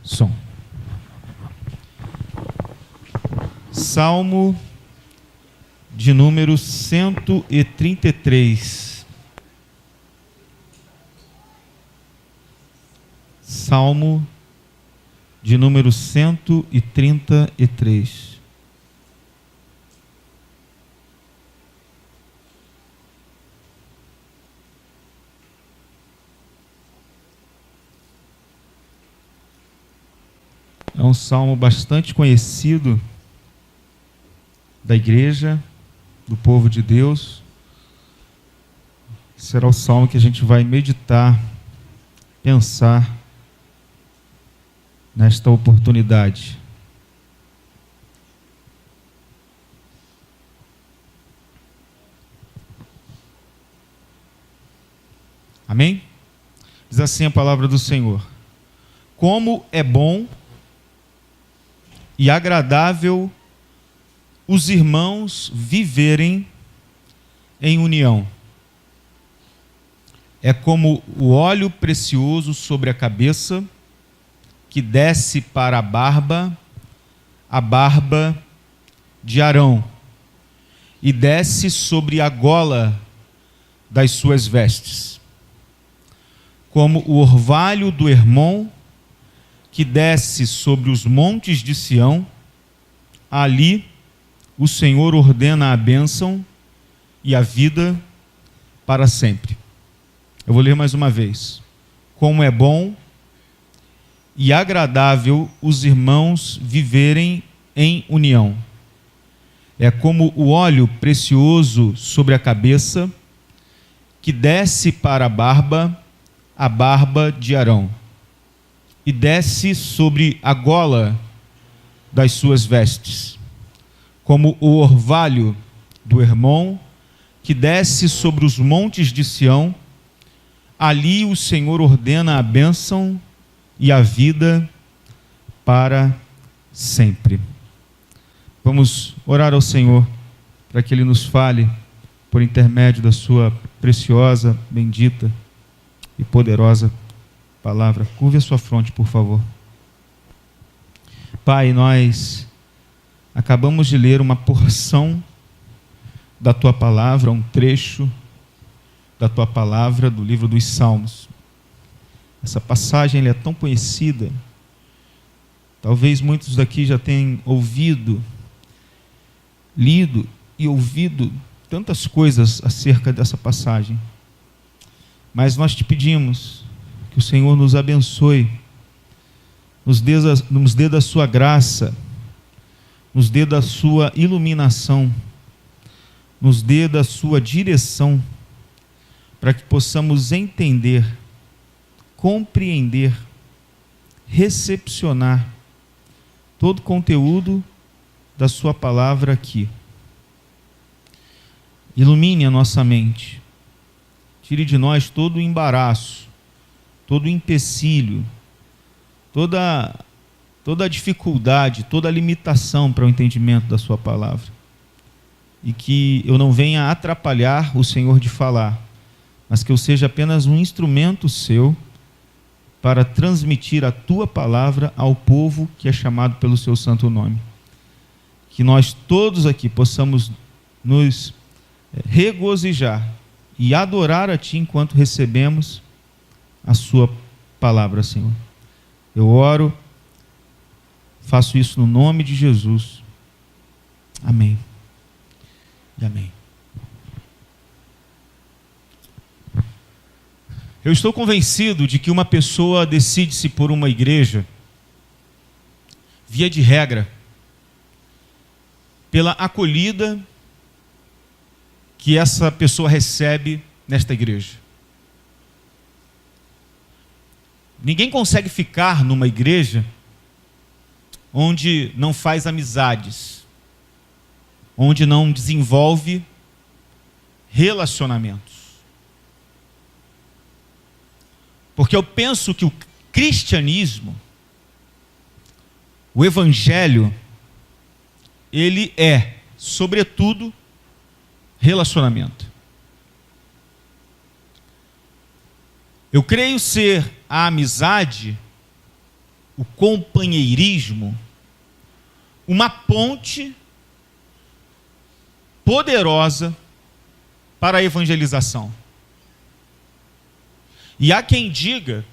Som. Salmo de número 133. Salmo de número 133. É um salmo bastante conhecido da igreja, do povo de Deus. Será o salmo que a gente vai meditar, pensar nesta oportunidade. Amém? Diz assim a palavra do Senhor: como é bom e agradável os irmãos viverem em união. É como o óleo precioso sobre a cabeça, que desce para a barba de Arão, e desce sobre a gola das suas vestes. Como o orvalho do Hermon, que desce sobre os montes de Sião, ali o Senhor ordena a bênção e a vida para sempre. Eu vou ler mais uma vez. Como é bom e agradável os irmãos viverem em união. É como o óleo precioso sobre a cabeça, que desce para a barba de Arão, e desce sobre a gola das suas vestes. Como o orvalho do Hermon, que desce sobre os montes de Sião, ali o Senhor ordena a bênção e a vida para sempre. Vamos orar ao Senhor para que Ele nos fale por intermédio da sua preciosa, bendita e poderosa palavra. Curve a sua fronte, por favor. Pai, nós acabamos de ler uma porção da Tua palavra, um trecho da Tua palavra do livro dos Salmos. Essa passagem é tão conhecida, talvez muitos daqui já tenham ouvido, lido e ouvido tantas coisas acerca dessa passagem. Mas nós te pedimos que o Senhor nos abençoe, nos dê da sua graça, nos dê da sua iluminação, nos dê da sua direção, para que possamos entender, compreender, recepcionar todo o conteúdo da sua palavra aqui. Ilumine a nossa mente, tire de nós todo o embaraço, todo o empecilho, toda a dificuldade, toda a limitação para o entendimento da sua palavra. E que eu não venha atrapalhar o Senhor de falar, mas que eu seja apenas um instrumento seu para transmitir a tua palavra ao povo que é chamado pelo seu santo nome. Que nós todos aqui possamos nos regozijar e adorar a ti enquanto recebemos a sua palavra, Senhor. Eu oro, faço isso no nome de Jesus. Amém. E amém. Eu estou convencido de que uma pessoa decide-se por uma igreja, via de regra, pela acolhida que essa pessoa recebe nesta igreja. Ninguém consegue ficar numa igreja onde não faz amizades, onde não desenvolve relacionamentos. Porque eu penso que o cristianismo, o evangelho, ele é, sobretudo, relacionamento. Eu creio ser a amizade o companheirismo, uma ponte poderosa para a evangelização. E há quem diga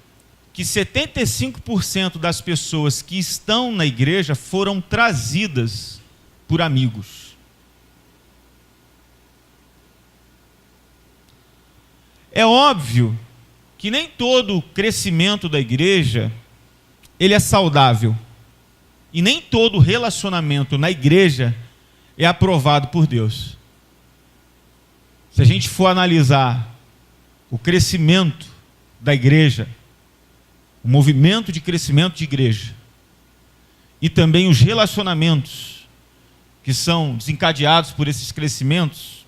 que 75% das pessoas que estão na igreja foram trazidas por amigos. É óbvio que nem todo o crescimento da igreja ele é saudável. E nem todo relacionamento na igreja é aprovado por Deus. Se a gente for analisar o crescimento da igreja, o movimento de crescimento de igreja, e também os relacionamentos que são desencadeados por esses crescimentos,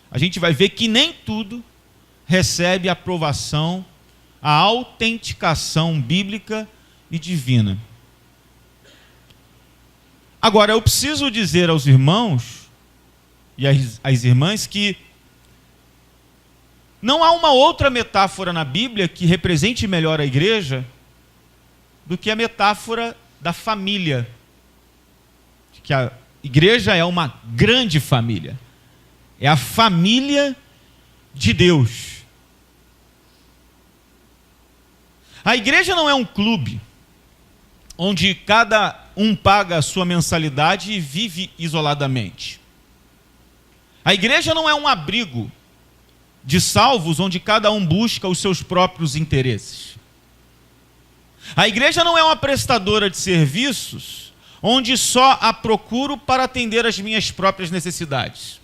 a gente vai ver que nem tudo recebe a aprovação, a autenticação bíblica e divina. Agora, eu preciso dizer aos irmãos e às irmãs que não há uma outra metáfora na Bíblia que represente melhor a igreja do que a metáfora da família. Que a igreja é uma grande família. É a família de Deus. A igreja não é um clube onde cada um paga a sua mensalidade e vive isoladamente. A igreja não é um abrigo de salvos onde cada um busca os seus próprios interesses. A igreja não é uma prestadora de serviços onde só a procuro para atender às minhas próprias necessidades.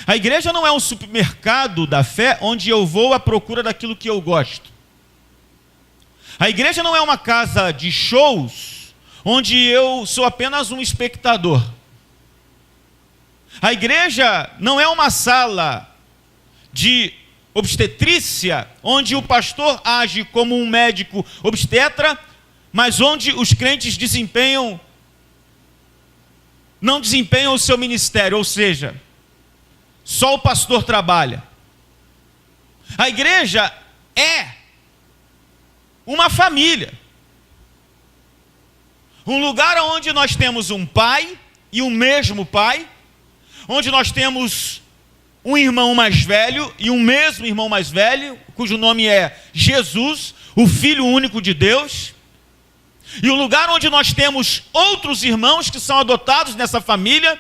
A igreja não é um supermercado da fé onde eu vou à procura daquilo que eu gosto. A igreja não é uma casa de shows onde eu sou apenas um espectador. A igreja não é uma sala de obstetrícia onde o pastor age como um médico obstetra, mas onde os crentes não desempenham o seu ministério, ou seja, só o pastor trabalha. A igreja é uma família. Um lugar onde nós temos um pai e um mesmo pai, onde nós temos um irmão mais velho e um mesmo irmão mais velho, cujo nome é Jesus, o Filho único de Deus, e um lugar onde nós temos outros irmãos que são adotados nessa família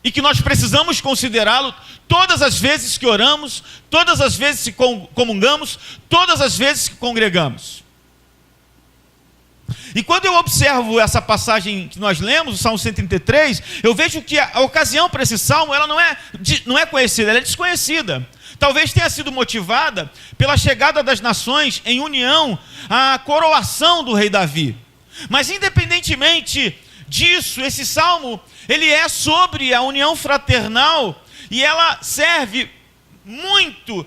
e que nós precisamos considerá-lo todas as vezes que oramos, todas as vezes que comungamos, todas as vezes que congregamos. E quando eu observo essa passagem que nós lemos, o Salmo 133, eu vejo que a ocasião para esse salmo ela não é conhecida, ela é desconhecida. Talvez tenha sido motivada pela chegada das nações em união à coroação do rei Davi. Mas independentemente disso, esse salmo ele é sobre a união fraternal e ela serve muito,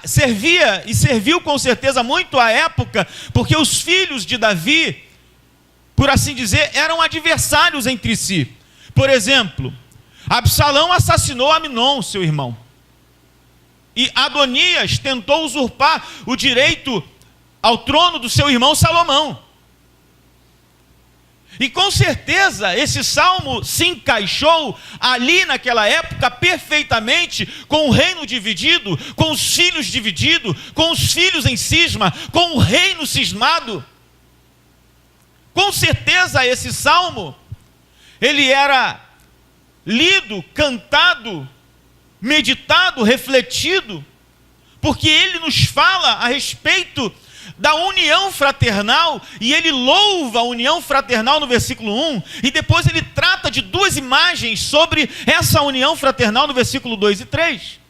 servia e serviu com certeza muito à época, porque os filhos de Davi, por assim dizer, eram adversários entre si. Por exemplo, Absalão assassinou Amnon, seu irmão, e Adonias tentou usurpar o direito ao trono do seu irmão Salomão. E com certeza esse salmo se encaixou ali naquela época perfeitamente com o reino dividido, com os filhos divididos, com os filhos em cisma, com o reino cismado. Com certeza esse salmo, ele era lido, cantado, meditado, refletido, porque ele nos fala a respeito da união fraternal, e ele louva a união fraternal no versículo 1, e depois ele trata de duas imagens sobre essa união fraternal no versículo 2 e 3.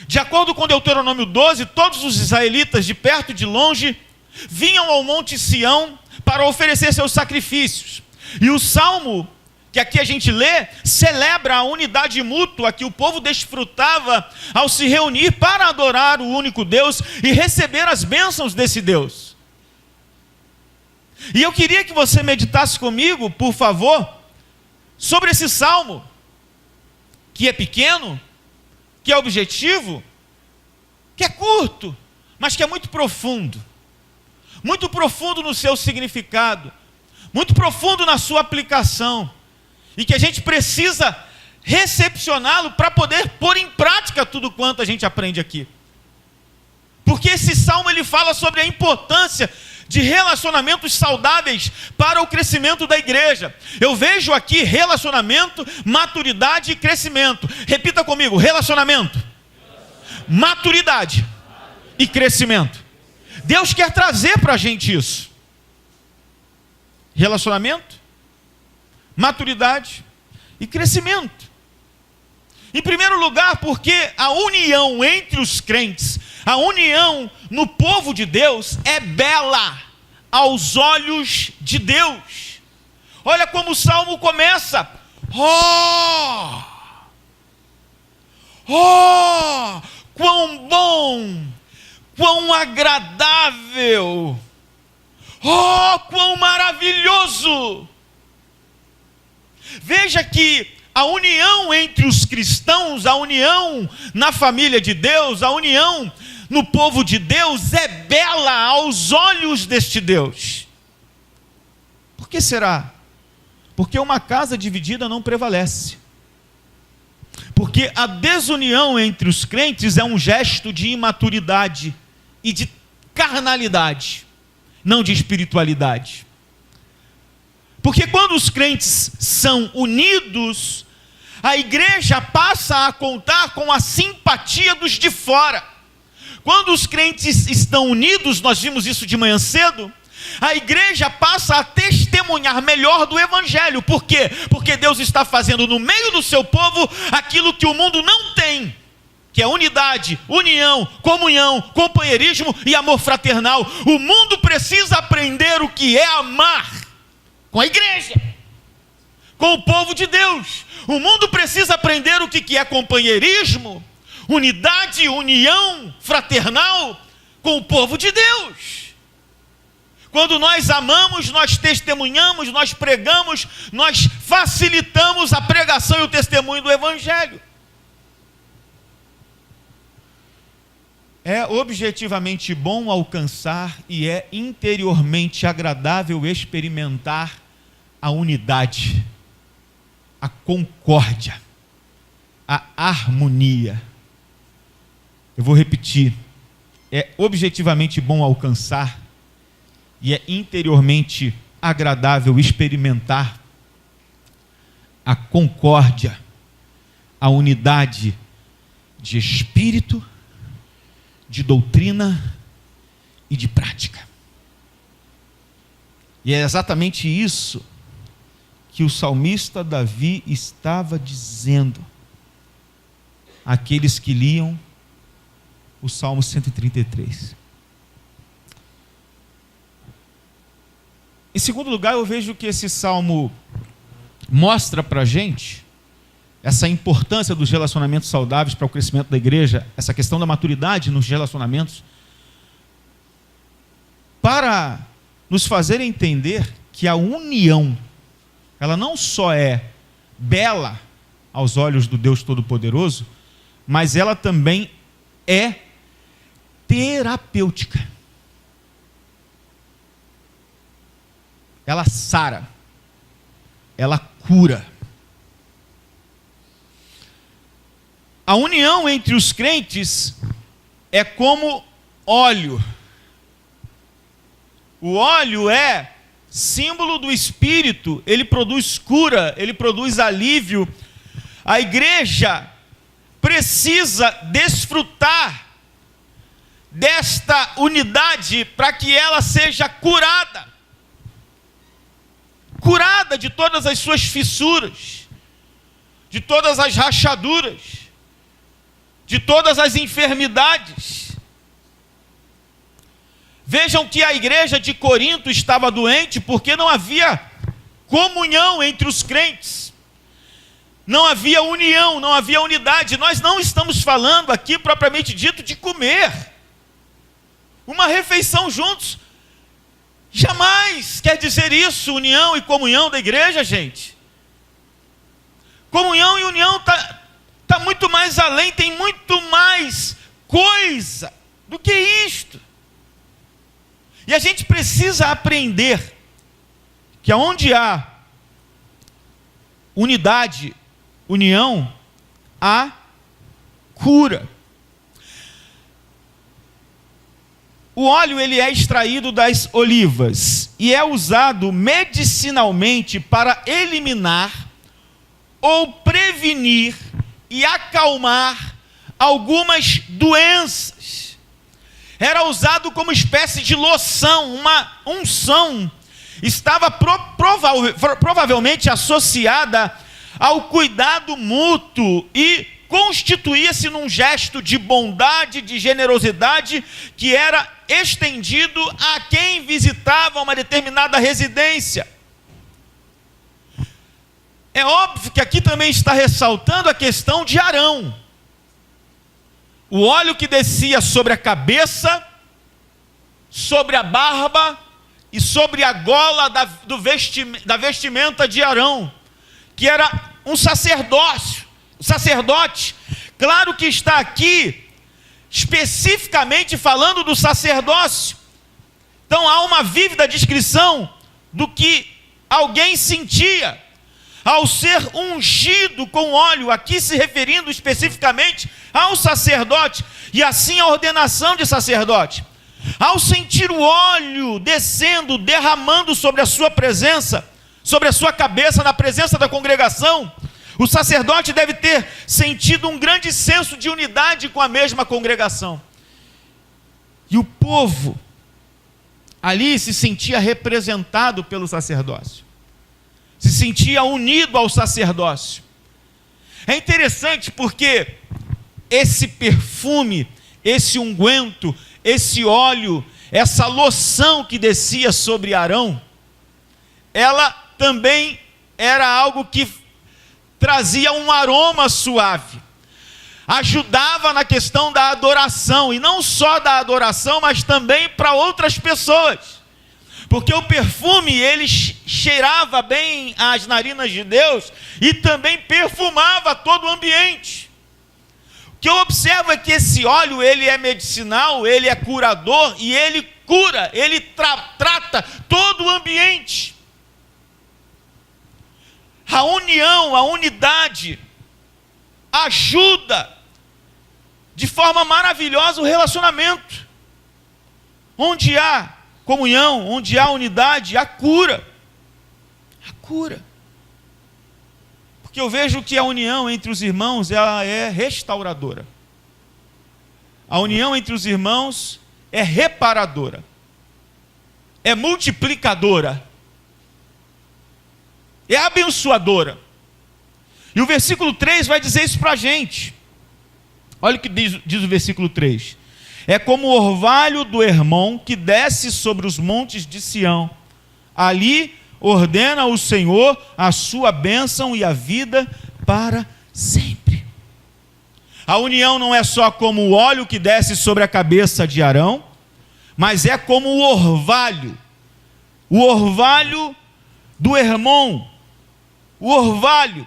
De acordo com Deuteronômio 12, todos os israelitas de perto e de longe vinham ao monte Sião para oferecer seus sacrifícios. E o salmo que aqui a gente lê, celebra a unidade mútua que o povo desfrutava ao se reunir para adorar o único Deus e receber as bênçãos desse Deus. E eu queria que você meditasse comigo, por favor, sobre esse salmo, que é pequeno, que é objetivo, que é curto, mas que é muito profundo. muito profundo no seu significado, muito profundo na sua aplicação, e que a gente precisa recepcioná-lo para poder pôr em prática tudo quanto a gente aprende aqui. Porque esse salmo ele fala sobre a importância de relacionamentos saudáveis para o crescimento da igreja. Eu vejo aqui relacionamento, maturidade e crescimento. Repita comigo: relacionamento, maturidade e crescimento. Deus quer trazer para a gente isso. Relacionamento, maturidade e crescimento. Em primeiro lugar, porque a união entre os crentes, a união no povo de Deus é bela aos olhos de Deus. Olha como o salmo começa: oh, quão bom, quão agradável, oh, quão maravilhoso. Veja que a união entre os cristãos, a união na família de Deus, a união no povo de Deus é bela aos olhos deste Deus. Por que será? Porque uma casa dividida não prevalece. Porque a desunião entre os crentes é um gesto de imaturidade e de carnalidade, não de espiritualidade. Porque quando os crentes são unidos, a igreja passa a contar com a simpatia dos de fora. Quando os crentes estão unidos, nós vimos isso de manhã cedo, a igreja passa a testemunhar melhor do evangelho. Por quê? Porque Deus está fazendo no meio do seu povo aquilo que o mundo não tem, que é unidade, união, comunhão, companheirismo e amor fraternal. O mundo precisa aprender o que é amar com a igreja, com o povo de Deus. O mundo precisa aprender o que é companheirismo, unidade, união fraternal com o povo de Deus. Quando nós amamos, nós testemunhamos, nós pregamos, nós facilitamos a pregação e o testemunho do evangelho. É objetivamente bom alcançar e é interiormente agradável experimentar a unidade, a concórdia, a harmonia. Eu vou repetir: é objetivamente bom alcançar e é interiormente agradável experimentar a concórdia, a unidade de espírito, de doutrina e de prática. E é exatamente isso que o salmista Davi estava dizendo àqueles que liam o Salmo 133. Em segundo lugar, eu vejo que esse salmo mostra para a gente essa importância dos relacionamentos saudáveis para o crescimento da igreja, essa questão da maturidade nos relacionamentos, para nos fazer entender que a união, ela não só é bela aos olhos do Deus Todo-Poderoso, mas ela também é terapêutica. Ela sara, ela cura. A união entre os crentes é como óleo. O óleo é símbolo do Espírito, ele produz cura, ele produz alívio. A igreja precisa desfrutar desta unidade para que ela seja curada. Curada de todas as suas fissuras, de todas as rachaduras, de todas as enfermidades. Vejam que a igreja de Corinto estava doente porque não havia comunhão entre os crentes. Não havia união, não havia unidade. Nós não estamos falando aqui propriamente dito de comer uma refeição juntos. Jamais quer dizer isso, união e comunhão da igreja, gente. Comunhão e união está muito mais além, tem muito mais coisa do que isto. E a gente precisa aprender que aonde há unidade, união, há cura. O óleo ele é extraído das olivas e é usado medicinalmente para eliminar ou prevenir e acalmar algumas doenças. Era usado como espécie de loção, uma unção. Estava provavelmente associada ao cuidado mútuo e constituía-se num gesto de bondade, de generosidade, que era estendido a quem visitava uma determinada residência. É óbvio que aqui também está ressaltando a questão de Arão. O óleo que descia sobre a cabeça, sobre a barba e sobre a gola da vestimenta de Arão, que era um sacerdócio. O sacerdote, claro que está aqui especificamente falando do sacerdócio. Então há uma vívida descrição do que alguém sentia ao ser ungido com óleo, aqui se referindo especificamente ao sacerdote, e assim a ordenação de sacerdote. Ao sentir o óleo descendo, derramando sobre a sua presença, sobre a sua cabeça, na presença da congregação, o sacerdote deve ter sentido um grande senso de unidade com a mesma congregação. E o povo ali se sentia representado pelo sacerdócio, se sentia unido ao sacerdócio. É interessante porque esse perfume, esse unguento, esse óleo, essa loção que descia sobre Arão, ela também era algo que trazia um aroma suave, ajudava na questão da adoração, e não só da adoração, mas também para outras pessoas, porque o perfume ele cheirava bem as narinas de Deus e também perfumava todo o ambiente. O que eu observo é que esse óleo ele é medicinal, ele é curador e ele cura, ele trata todo o ambiente. A união, a unidade ajuda de forma maravilhosa o relacionamento. Onde há comunhão, onde há unidade, há cura. Há cura. Porque eu vejo que a união entre os irmãos, ela é restauradora. A união entre os irmãos é reparadora. É multiplicadora. É abençoadora. E o versículo 3 vai dizer isso para a gente. Olha o que diz o versículo 3. É como o orvalho do Hermon que desce sobre os montes de Sião. Ali ordena o Senhor a sua bênção e a vida para sempre. A união não é só como o óleo que desce sobre a cabeça de Arão, mas é como o orvalho do Hermon. O orvalho.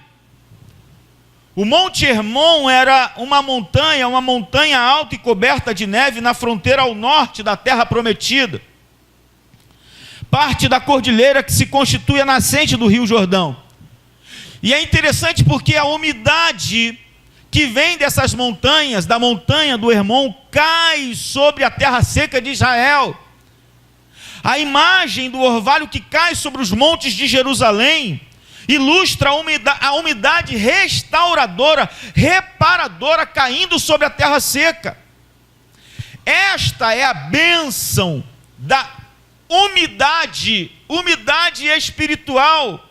O Monte Hermon era uma montanha alta e coberta de neve na fronteira ao norte da terra prometida. Parte da cordilheira que se constitui a nascente do rio Jordão. E é interessante porque a umidade que vem dessas montanhas, da montanha do Hermon, cai sobre a terra seca de Israel. A imagem do orvalho que cai sobre os montes de Jerusalém ilustra a umidade restauradora, reparadora, caindo sobre a terra seca. Esta é a bênção da umidade espiritual.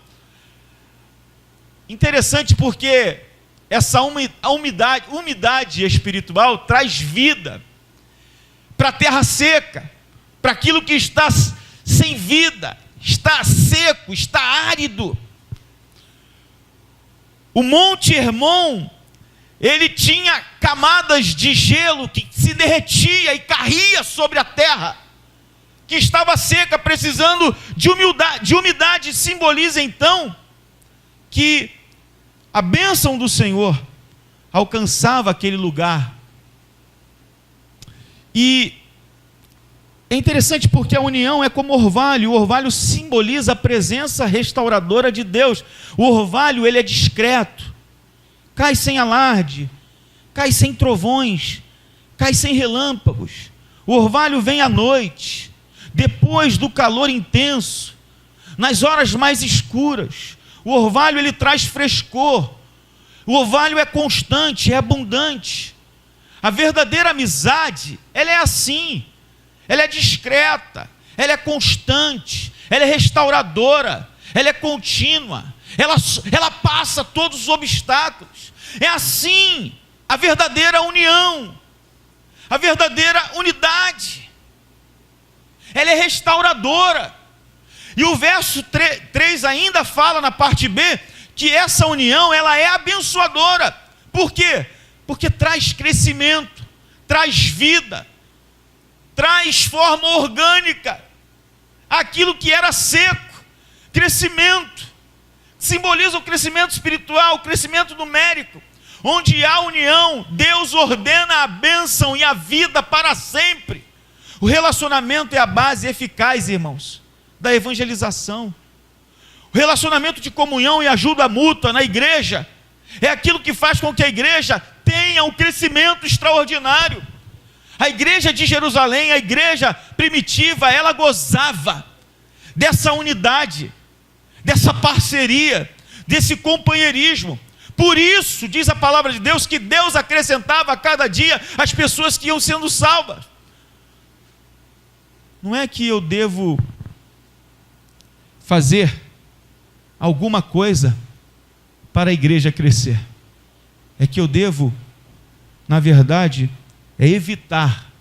Interessante porque essa umidade espiritual traz vida para a terra seca, para aquilo que está sem vida, está seco, está árido. O Monte Hermon, ele tinha camadas de gelo que se derretia e caía sobre a terra, que estava seca, precisando de umidade. Simboliza então que a bênção do Senhor alcançava aquele lugar. E É interessante porque a união é como orvalho. O orvalho simboliza a presença restauradora de Deus. O orvalho, ele é discreto, cai sem alarde, cai sem trovões, cai sem relâmpagos. O orvalho vem à noite, depois do calor intenso, nas horas mais escuras. O orvalho, ele traz frescor. O orvalho é constante, é abundante. A verdadeira amizade, ela é assim. Ela é discreta, ela é constante, ela é restauradora, ela é contínua, ela passa todos os obstáculos. É assim a verdadeira união, a verdadeira unidade. Ela é restauradora. E o verso 3 ainda fala na parte B que essa união, ela é abençoadora. Por quê? Porque traz crescimento, traz vida, traz forma orgânica aquilo que era seco. Crescimento simboliza o crescimento espiritual, o crescimento numérico. Onde há união, Deus ordena a bênção e a vida para sempre. O relacionamento é a base eficaz, irmãos, da evangelização. O relacionamento de comunhão e ajuda mútua na igreja é aquilo que faz com que a igreja tenha um crescimento extraordinário. A igreja de Jerusalém, a igreja primitiva, ela gozava dessa unidade, dessa parceria, desse companheirismo. Por isso, diz a palavra de Deus, que Deus acrescentava a cada dia as pessoas que iam sendo salvas. Não é que eu devo fazer alguma coisa para a igreja crescer. É que eu devo, na verdade, evitar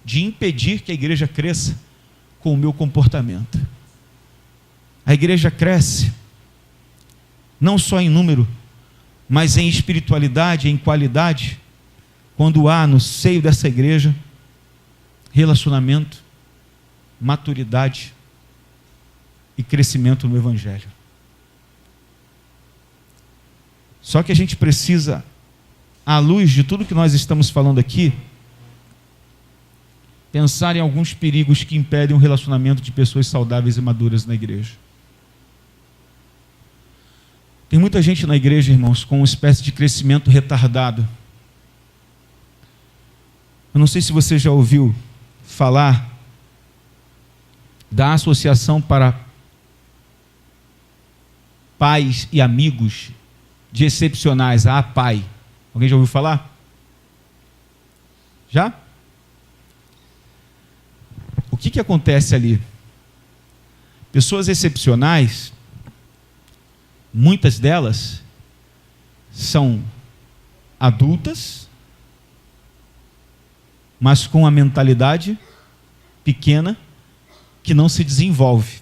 de impedir que a igreja cresça com o meu comportamento. A igreja cresce não só em número, mas em espiritualidade, em qualidade, quando há no seio dessa igreja relacionamento, maturidade e crescimento no Evangelho. Só que a gente precisa, à luz de tudo que nós estamos falando aqui, pensar em alguns perigos que impedem o relacionamento de pessoas saudáveis e maduras na igreja. Tem muita gente na igreja, irmãos, com uma espécie de crescimento retardado. Eu não sei se você já ouviu falar da Associação para Pais e Amigos de Excepcionais, a APAI. Alguém já ouviu falar? Já? O que acontece ali? Pessoas excepcionais, muitas delas são adultas, mas com a mentalidade pequena que não se desenvolve.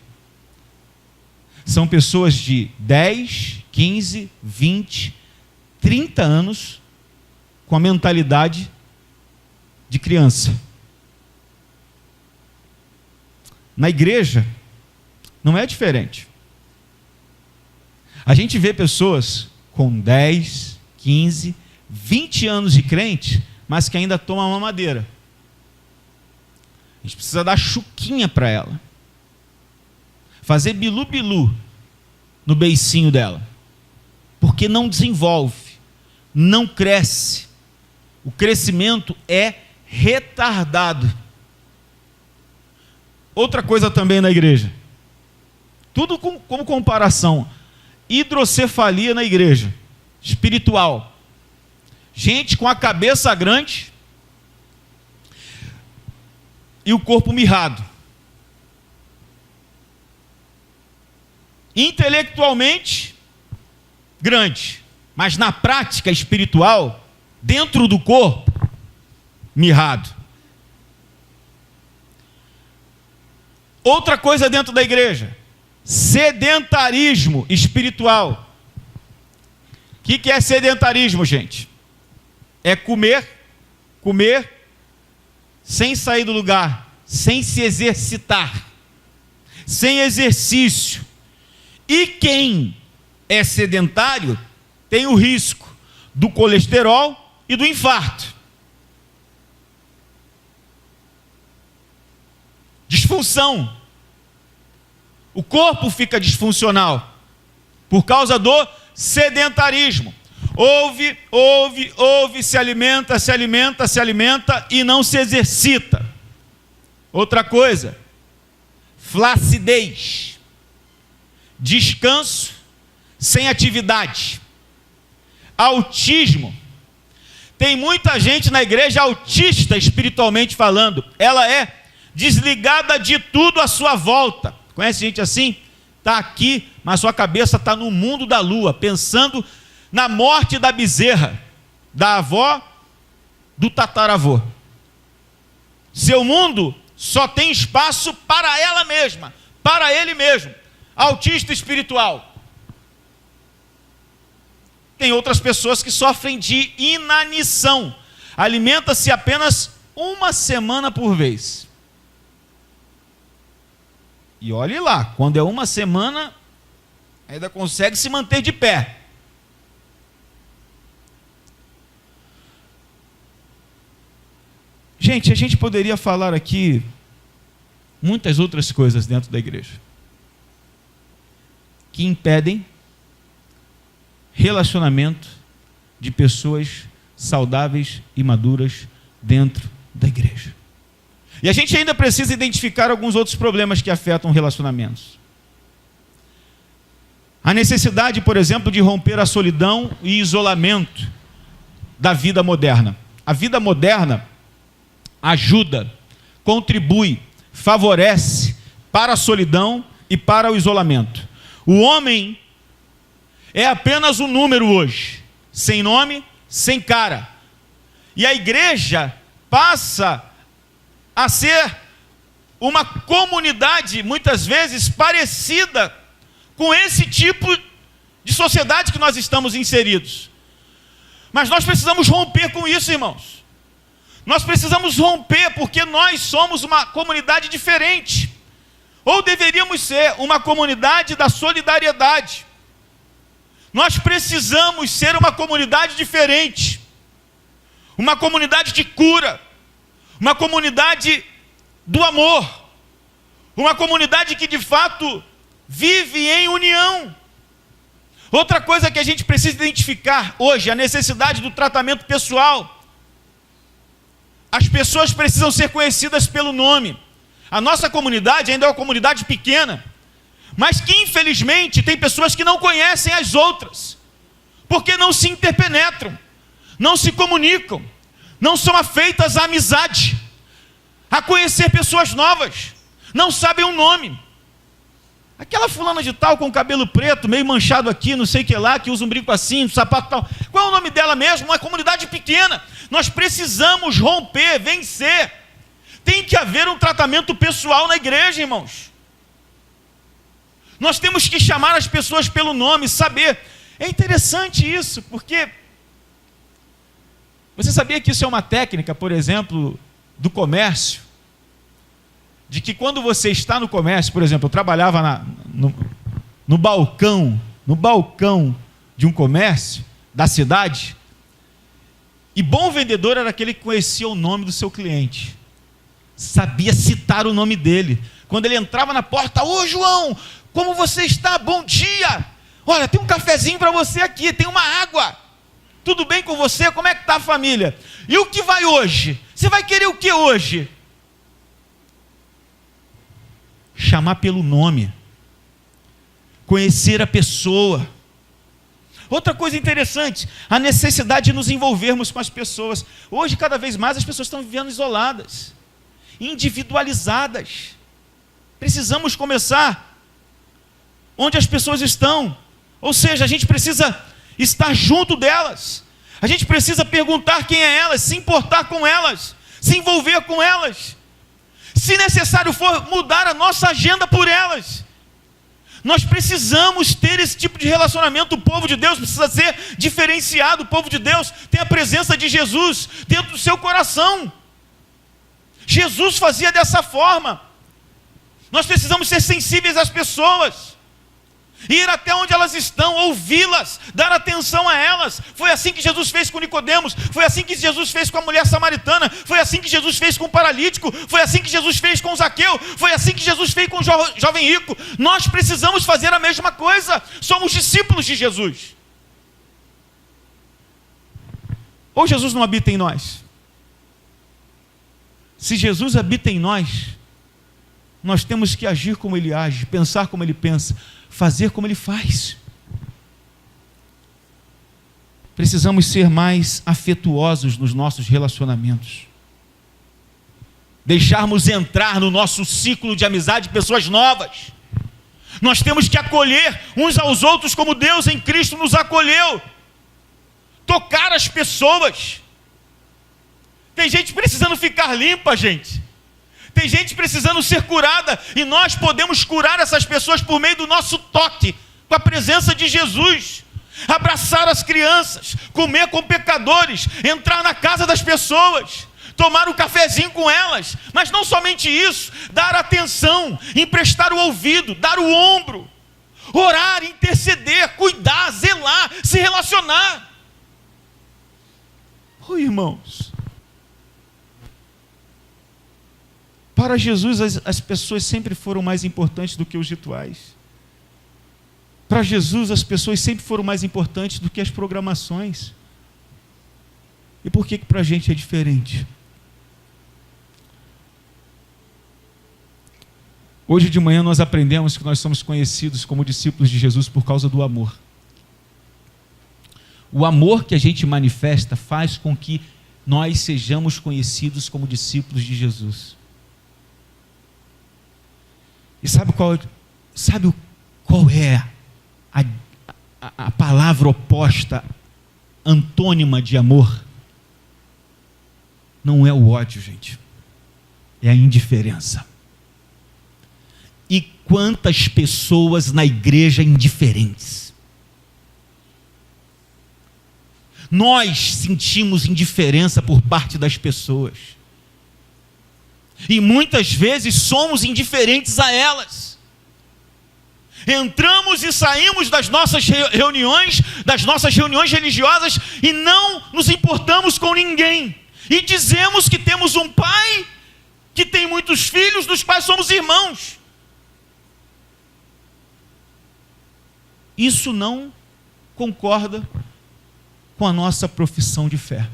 São pessoas de 10, 15, 20, 30 anos com a mentalidade de criança. Na igreja, não é diferente. A gente vê pessoas com 10, 15, 20 anos de crente, mas que ainda tomam mamadeira. A gente precisa dar chuquinha para ela. Fazer bilu-bilu no beicinho dela. Porque não desenvolve, não cresce. O crescimento é retardado. Outra coisa também na igreja, tudo como comparação, hidrocefalia na igreja, espiritual. Gente com a cabeça grande e o corpo mirrado. Intelectualmente grande, mas na prática espiritual, dentro do corpo, mirrado. Outra coisa dentro da igreja, sedentarismo espiritual. O que é sedentarismo, gente? É comer, sem sair do lugar, sem se exercitar, sem exercício. E quem é sedentário tem o risco do colesterol e do infarto. disfunção. O corpo fica disfuncional por causa do sedentarismo. Ouve, se alimenta e não se exercita. Outra coisa, flacidez, descanso sem atividade, autismo. Tem muita gente na igreja autista espiritualmente falando. Ela é desligada de tudo à sua volta. Conhece gente assim? Está aqui, mas sua cabeça está no mundo da lua, pensando na morte da bezerra, da avó, do tataravô. Seu mundo só tem espaço para ela mesma, para ele mesmo. Autista espiritual. Tem outras pessoas que sofrem de inanição. Alimenta-se apenas uma semana por vez. E olhe lá, quando é uma semana, ainda consegue se manter de pé. Gente, a gente poderia falar aqui muitas outras coisas dentro da igreja que impedem relacionamento de pessoas saudáveis e maduras dentro da igreja. E a gente ainda precisa identificar alguns outros problemas que afetam relacionamentos. A necessidade, por exemplo, de romper a solidão e isolamento da vida moderna. A vida moderna ajuda, contribui, favorece para a solidão e para o isolamento. O homem é apenas um número hoje, sem nome, sem cara. E a igreja passa a ser uma comunidade, muitas vezes, parecida com esse tipo de sociedade que nós estamos inseridos. Mas nós precisamos romper com isso, irmãos. Nós precisamos romper, porque nós somos uma comunidade diferente. Ou deveríamos ser uma comunidade da solidariedade. Nós precisamos ser uma comunidade diferente. Uma comunidade de cura. Uma comunidade do amor. Uma comunidade que de fato vive em união. Outra coisa que a gente precisa identificar hoje, a necessidade do tratamento pessoal. As pessoas precisam ser conhecidas pelo nome. A nossa comunidade ainda é uma comunidade pequena, mas que infelizmente tem pessoas que não conhecem as outras, porque não se interpenetram, não se comunicam, não são afeitas à amizade, a conhecer pessoas novas, não sabem o nome. Aquela fulana de tal com o cabelo preto, meio manchado aqui, não sei o que lá, que usa um brinco assim, um sapato tal. Qual é o nome dela mesmo? Uma comunidade pequena. Nós precisamos romper, vencer. Tem que haver um tratamento pessoal na igreja, irmãos. Nós temos que chamar as pessoas pelo nome, saber. É interessante isso, porque você sabia que isso é uma técnica, por exemplo, do comércio? De que quando você está no comércio, por exemplo, eu trabalhava no balcão de um comércio da cidade, e bom vendedor era aquele que conhecia o nome do seu cliente, sabia citar o nome dele. Quando ele entrava na porta: ô João, como você está? Bom dia! Olha, tem um cafezinho para você aqui, tem uma água. Tudo bem com você? Como é que está a família? E o que vai hoje? Você vai querer o que hoje? Chamar pelo nome, conhecer a pessoa. Outra coisa interessante, a necessidade de nos envolvermos com as pessoas. Hoje, cada vez mais, as pessoas estão vivendo isoladas, individualizadas. Precisamos começar onde as pessoas estão, ou seja, a gente precisa estar junto delas, a gente precisa perguntar quem é elas, se importar com elas, se envolver com elas. Se necessário for, mudar a nossa agenda por elas. Nós precisamos ter esse tipo de relacionamento. O povo de Deus precisa ser diferenciado. O povo de Deus tem a presença de Jesus dentro do seu coração. Jesus fazia dessa forma. Nós precisamos ser sensíveis às pessoas. ir até onde elas estão, ouvi-las, dar atenção a elas. Foi assim que Jesus fez com Nicodemos, foi assim que Jesus fez com a mulher samaritana, foi assim que Jesus fez com o paralítico, foi assim que Jesus fez com o Zaqueu, foi assim que Jesus fez com o jovem rico. Nós precisamos fazer a mesma coisa. Somos discípulos de Jesus. Ou Jesus não habita em nós? Se Jesus habita em nós, nós temos que agir como Ele age, pensar como Ele pensa, fazer como Ele faz. Precisamos ser mais afetuosos nos nossos relacionamentos. Deixarmos entrar no nosso ciclo de amizade pessoas novas. Nós temos que acolher uns aos outros como Deus em Cristo nos acolheu. Tocar as pessoas. Tem gente precisando ficar limpa, gente. Tem gente precisando ser curada, e nós podemos curar essas pessoas por meio do nosso toque, com a presença de Jesus. Abraçar as crianças, comer com pecadores, entrar na casa das pessoas, tomar um cafezinho com elas. Mas não somente isso, dar atenção, emprestar o ouvido, dar o ombro, orar, interceder, cuidar, zelar, se relacionar. Irmãos, para Jesus, as pessoas sempre foram mais importantes do que os rituais. Para Jesus, as pessoas sempre foram mais importantes do que as programações. E por que para a gente é diferente? Hoje de manhã nós aprendemos que nós somos conhecidos como discípulos de Jesus por causa do amor. O amor que a gente manifesta faz com que nós sejamos conhecidos como discípulos de Jesus. E sabe qual é a palavra oposta, antônima de amor? Não é o ódio, gente. É a indiferença. E quantas pessoas na igreja indiferentes? Nós sentimos indiferença por parte das pessoas. E muitas vezes somos indiferentes a elas. Entramos e saímos das nossas reuniões religiosas e não nos importamos com ninguém. E dizemos que temos um pai que tem muitos filhos, dos quais somos irmãos. Isso não concorda com a nossa profissão de fé.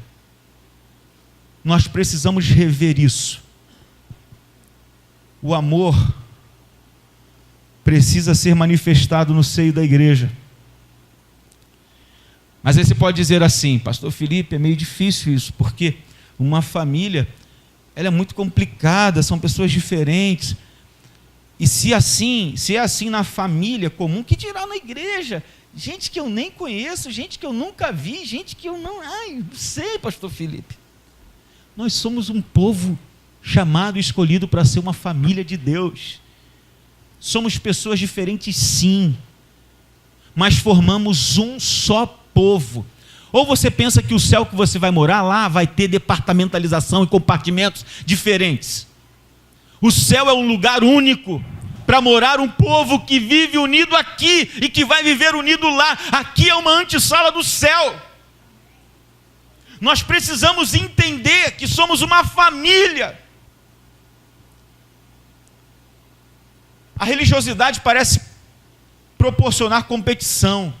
Nós precisamos rever isso. O amor precisa ser manifestado no seio da igreja. Mas aí você pode dizer assim: pastor Felipe, é meio difícil isso, porque uma família, ela é muito complicada, são pessoas diferentes. E se é assim na família comum, que dirá na igreja? Gente que eu nem conheço, gente que eu nunca vi, gente que eu não sei, pastor Felipe. Nós somos um povo chamado e escolhido para ser uma família de Deus. Somos pessoas diferentes, sim, mas formamos um só povo. Ou você pensa que o céu que você vai morar lá vai ter departamentalização e compartimentos diferentes? O céu é um lugar único para morar um povo que vive unido aqui e que vai viver unido lá. Aqui é uma antessala do céu. Nós precisamos entender que somos uma família. A religiosidade parece proporcionar competição,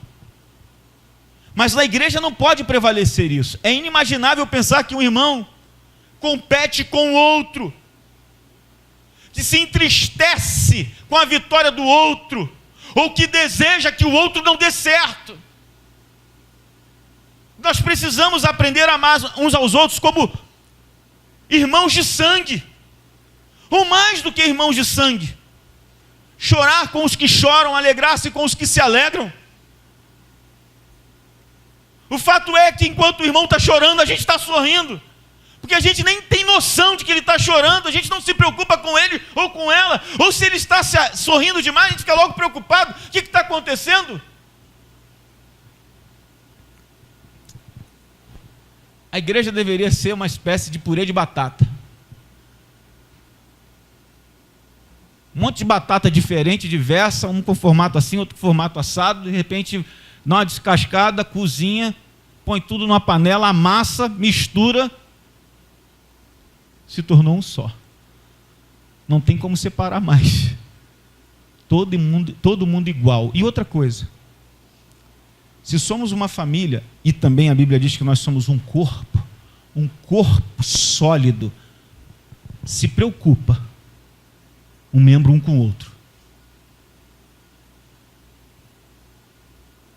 mas na igreja não pode prevalecer isso. É inimaginável pensar que um irmão compete com o outro, que se entristece com a vitória do outro, ou que deseja que o outro não dê certo. Nós precisamos aprender a amar uns aos outros como irmãos de sangue, ou mais do que irmãos de sangue. Chorar com os que choram, alegrar-se com os que se alegram. O fato é que enquanto o irmão está chorando, a gente está sorrindo, porque a gente nem tem noção de que ele está chorando, a gente não se preocupa com ele ou com ela, ou se ele está sorrindo demais, a gente fica logo preocupado. O que está acontecendo? A igreja deveria ser uma espécie de purê de batata. Um monte de batata diferente, diversa, um com formato assim, outro com formato assado, de repente dá uma descascada, cozinha, põe tudo numa panela, amassa, mistura, se tornou um só. Não tem como separar mais. Todo mundo igual. E outra coisa, se somos uma família, e também a Bíblia diz que nós somos um corpo sólido, se preocupa um membro um com o outro.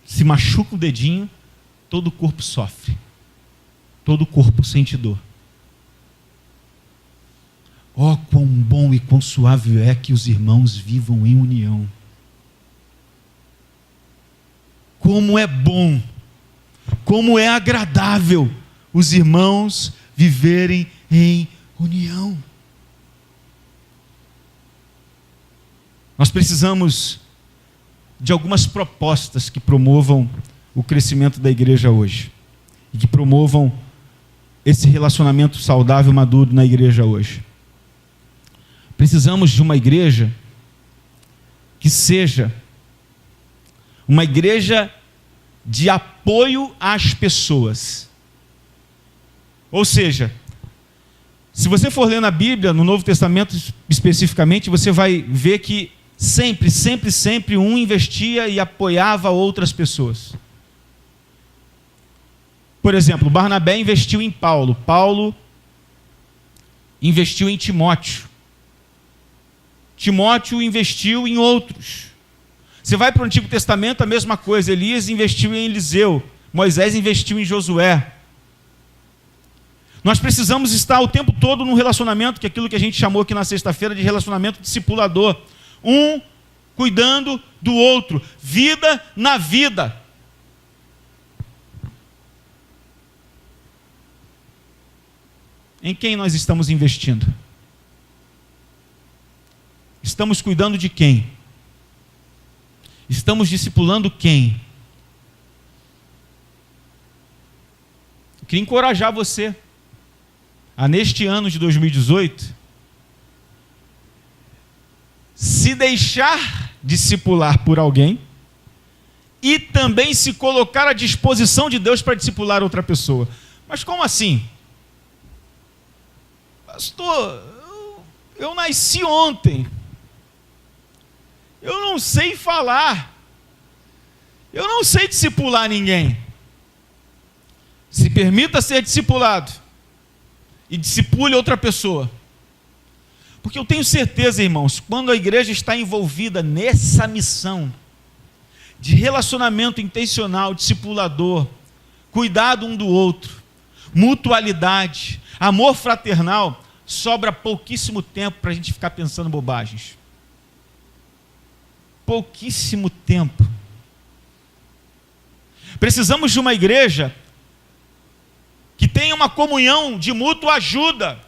Se machuca o dedinho, todo o corpo sofre. Todo o corpo sente dor. Oh, quão bom e quão suave é que os irmãos vivam em união. Como é bom, como é agradável os irmãos viverem em união. Nós precisamos de algumas propostas que promovam o crescimento da igreja hoje e que promovam esse relacionamento saudável e maduro na igreja hoje. Precisamos de uma igreja que seja uma igreja de apoio às pessoas. Ou seja, se você for ler na Bíblia, no Novo Testamento especificamente, você vai ver que sempre um investia e apoiava outras pessoas. Por exemplo, Barnabé investiu em Paulo, Paulo investiu em Timóteo, Timóteo investiu em outros. Você vai para o Antigo Testamento, a mesma coisa, Elias investiu em Eliseu, Moisés investiu em Josué. Nós precisamos estar o tempo todo num relacionamento, que é aquilo que a gente chamou aqui na sexta-feira de relacionamento discipulador. Um cuidando do outro, vida na vida. Em quem nós estamos investindo? Estamos cuidando de quem? Estamos discipulando quem? Eu queria encorajar você a, neste ano de 2018, se deixar discipular por alguém e também se colocar à disposição de Deus para discipular outra pessoa. Mas como assim? Pastor, eu nasci ontem. Eu não sei falar. Eu não sei discipular ninguém. Se permita ser discipulado e discipule outra pessoa. Porque eu tenho certeza, irmãos, quando a igreja está envolvida nessa missão de relacionamento intencional, discipulador, cuidado um do outro, mutualidade, amor fraternal, sobra pouquíssimo tempo para a gente ficar pensando bobagens. Pouquíssimo tempo. Precisamos de uma igreja que tenha uma comunhão de mútua ajuda.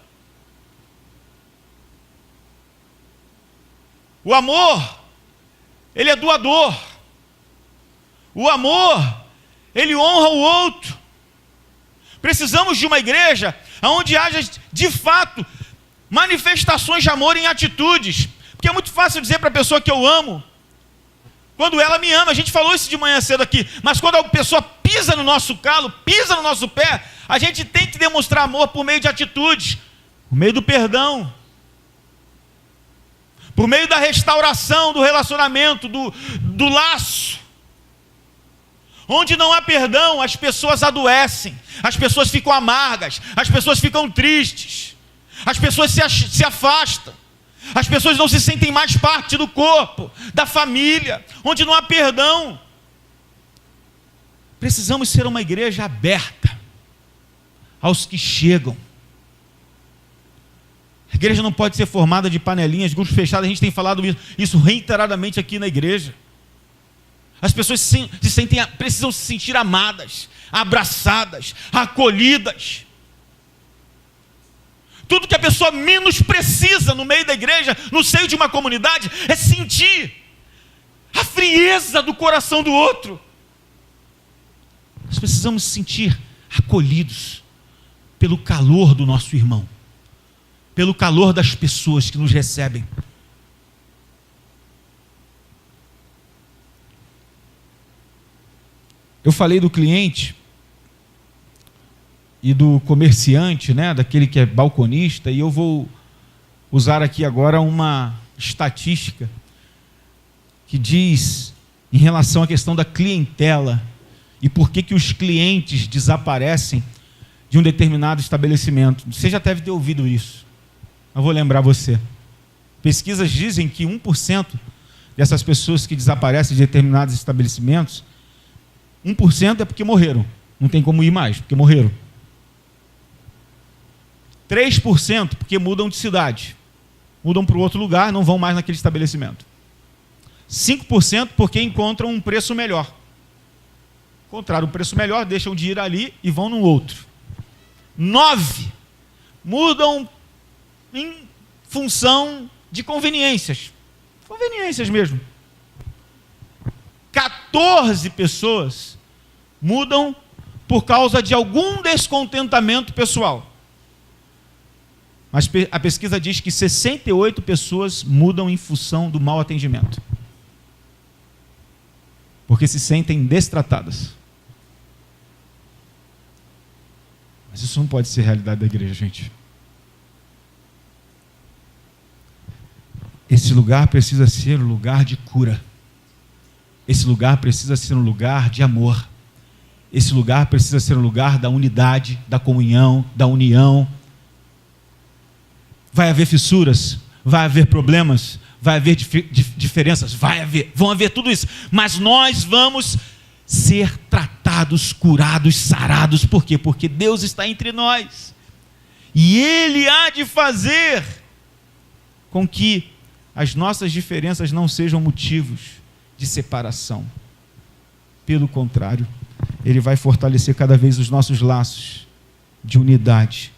O amor, ele é doador. O amor, ele honra o outro. Precisamos de uma igreja onde haja, de fato, manifestações de amor em atitudes. Porque é muito fácil dizer para a pessoa que eu amo, quando ela me ama. A gente falou isso de manhã cedo aqui. Mas quando a pessoa pisa no nosso calo, pisa no nosso pé, a gente tem que demonstrar amor por meio de atitudes, por meio do perdão, por meio da restauração do relacionamento, do laço. Onde não há perdão, as pessoas adoecem, as pessoas ficam amargas, as pessoas ficam tristes, as pessoas se afastam, as pessoas não se sentem mais parte do corpo, da família. Onde não há perdão, precisamos ser uma igreja aberta aos que chegam. A igreja não pode ser formada de panelinhas, grupos fechados. A gente tem falado isso reiteradamente aqui na igreja. As pessoas precisam se sentir amadas, abraçadas, acolhidas. Tudo que a pessoa menos precisa no meio da igreja, no seio de uma comunidade, é sentir a frieza do coração do outro. Nós precisamos se sentir acolhidos pelo calor do nosso irmão, pelo calor das pessoas que nos recebem. Eu falei do cliente e do comerciante, né, daquele que é balconista, e eu vou usar aqui agora uma estatística que diz em relação à questão da clientela e por que os clientes desaparecem de um determinado estabelecimento. Você já deve ter ouvido isso. Eu vou lembrar você. Pesquisas dizem que 1% dessas pessoas que desaparecem de determinados estabelecimentos, 1% é porque morreram. Não tem como ir mais, porque morreram. 3% porque mudam de cidade. Mudam para outro lugar, não vão mais naquele estabelecimento. 5% porque encontram um preço melhor. Encontraram um preço melhor, deixam de ir ali e vão no outro. 9% mudam em função de conveniências. Conveniências mesmo. 14 pessoas mudam por causa de algum descontentamento pessoal. Mas a pesquisa diz que 68 pessoas mudam em função do mau atendimento. Porque se sentem destratadas. Mas isso não pode ser realidade da igreja, gente. Esse lugar precisa ser um lugar de cura. Esse lugar precisa ser um lugar de amor. Esse lugar precisa ser um lugar da unidade, da comunhão, da união. Vai haver fissuras, vai haver problemas, vai haver diferenças, vão haver tudo isso. Mas nós vamos ser tratados, curados, sarados. Por quê? Porque Deus está entre nós. E Ele há de fazer com que as nossas diferenças não sejam motivos de separação. Pelo contrário, Ele vai fortalecer cada vez os nossos laços de unidade.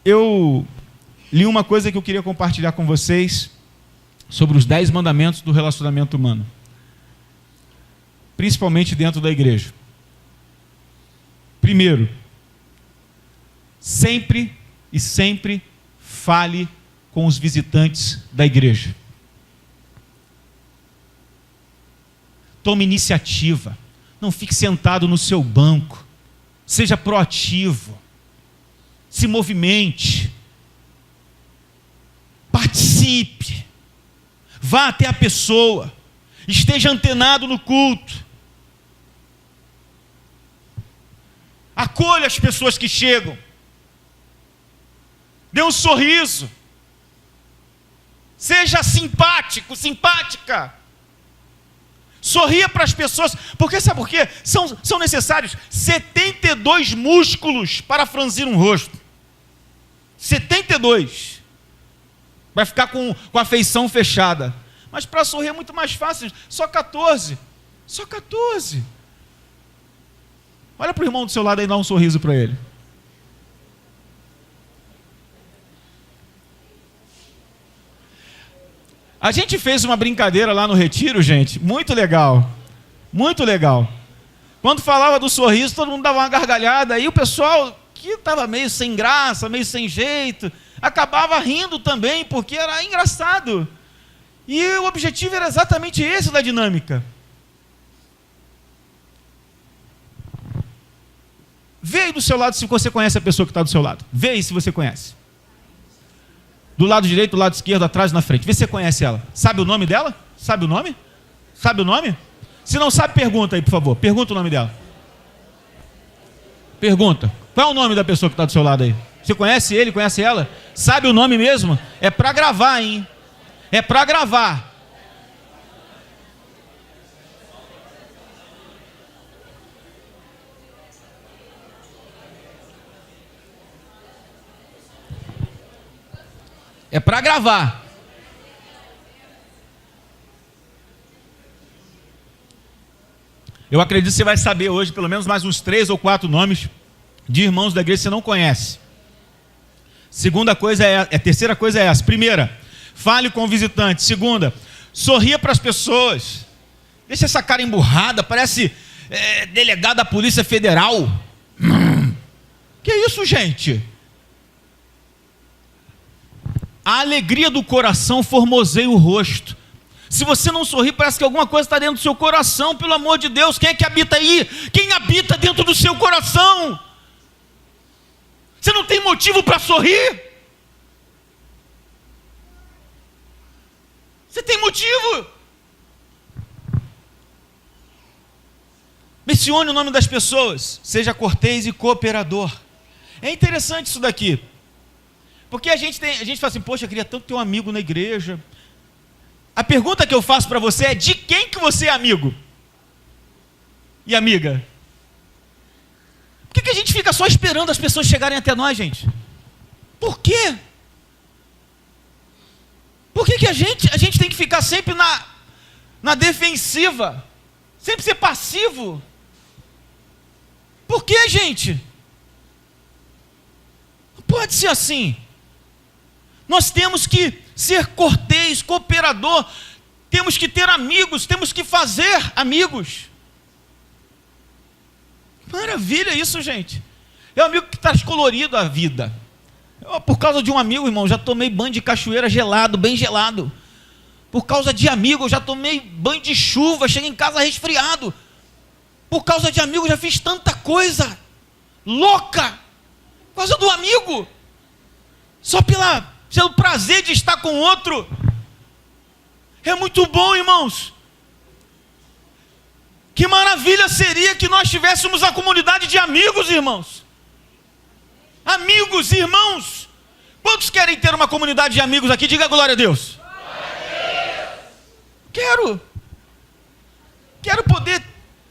Eu li uma coisa que eu queria compartilhar com vocês sobre os 10 mandamentos do relacionamento humano, principalmente dentro da igreja. Primeiro, sempre fale com os visitantes da igreja. Tome iniciativa. Não fique sentado no seu banco. Seja proativo. Se movimente. Participe. Vá até a pessoa. Esteja antenado no culto. Acolha as pessoas que chegam. Dê um sorriso. Seja simpático, simpática. Sorria para as pessoas. Porque sabe por quê? São necessários 72 músculos para franzir um rosto. 72. Vai ficar com a feição fechada. Mas para sorrir é muito mais fácil. Só 14. Só 14. Olha para o irmão do seu lado e dá um sorriso para ele. A gente fez uma brincadeira lá no retiro, gente, muito legal, muito legal. Quando falava do sorriso, todo mundo dava uma gargalhada, e o pessoal que estava meio sem graça, meio sem jeito, acabava rindo também, porque era engraçado. E o objetivo era exatamente esse da dinâmica. Vê aí do seu lado se você conhece a pessoa que está do seu lado. Vê aí se você conhece. Do lado direito, do lado esquerdo, atrás, na frente. Vê se você conhece ela. Sabe o nome dela? Sabe o nome? Sabe o nome? Se não sabe, pergunta aí, por favor. Pergunta o nome dela. Pergunta. Qual é o nome da pessoa que está do seu lado aí? Você conhece ele, conhece ela? Sabe o nome mesmo? É para gravar, hein? É para gravar. É para gravar. Eu acredito que você vai saber hoje pelo menos mais uns 3 ou 4 nomes de irmãos da igreja que você não conhece. Segunda coisa terceira coisa é essa. Primeira, fale com o visitante. Segunda, sorria para as pessoas. Deixa essa cara emburrada, parece delegado da Polícia Federal. Que isso, gente? A alegria do coração formoseia o rosto. Se você não sorri, parece que alguma coisa está dentro do seu coração. Pelo amor de Deus, quem é que habita aí? Quem habita dentro do seu coração? Você não tem motivo para sorrir? Você tem motivo? Mencione o nome das pessoas. Seja cortês e cooperador. É interessante isso daqui. Porque a gente fala assim, poxa, eu queria tanto ter um amigo na igreja. A pergunta que eu faço para você é, de quem que você é amigo? E amiga? Por que a gente fica só esperando as pessoas chegarem até nós, gente? Por quê? Por que a gente tem que ficar sempre na defensiva? Sempre ser passivo? Por que, gente? Não pode ser assim. Nós temos que ser cortês, cooperador, temos que ter amigos, temos que fazer amigos. Maravilha isso, gente. É um amigo que traz colorido a vida. Eu, por causa de um amigo, irmão, já tomei banho de cachoeira gelado, bem gelado. Por causa de amigo, eu já tomei banho de chuva, cheguei em casa resfriado. Por causa de amigo, já fiz tanta coisa louca. Por causa do amigo. Só pelo prazer de estar com outro. É muito bom, irmãos. Que maravilha seria que nós tivéssemos a comunidade de amigos, irmãos. Amigos, irmãos. Quantos querem ter uma comunidade de amigos aqui? Diga glória a Deus. Quero poder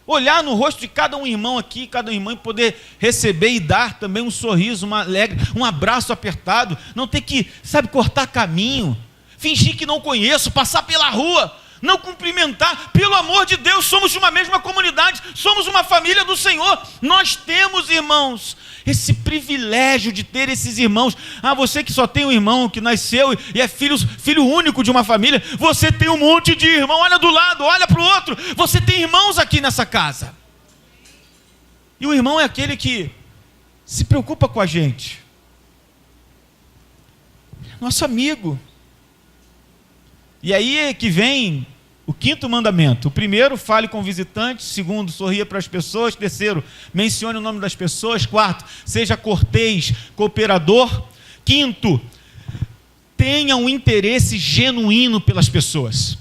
olhar no rosto de cada um irmão aqui, cada irmã, e poder receber e dar também um sorriso, uma alegre, um abraço apertado, não ter que, cortar caminho, fingir que não conheço, passar pela rua, não cumprimentar. Pelo amor de Deus, somos de uma mesma comunidade, somos uma família do Senhor. Nós temos, irmãos, esse privilégio de ter esses irmãos. Você que só tem um irmão que nasceu e é filho único de uma família, você tem um monte de irmão. Olha do lado, olha para o outro, você tem irmãos aqui nessa casa. E o irmão é aquele que se preocupa com a gente, nosso amigo. E aí é que vem o quinto mandamento. O primeiro, fale com visitantes. Segundo, sorria para as pessoas. Terceiro, mencione o nome das pessoas. Quarto, seja cortês, cooperador. Quinto, tenha um interesse genuíno pelas pessoas.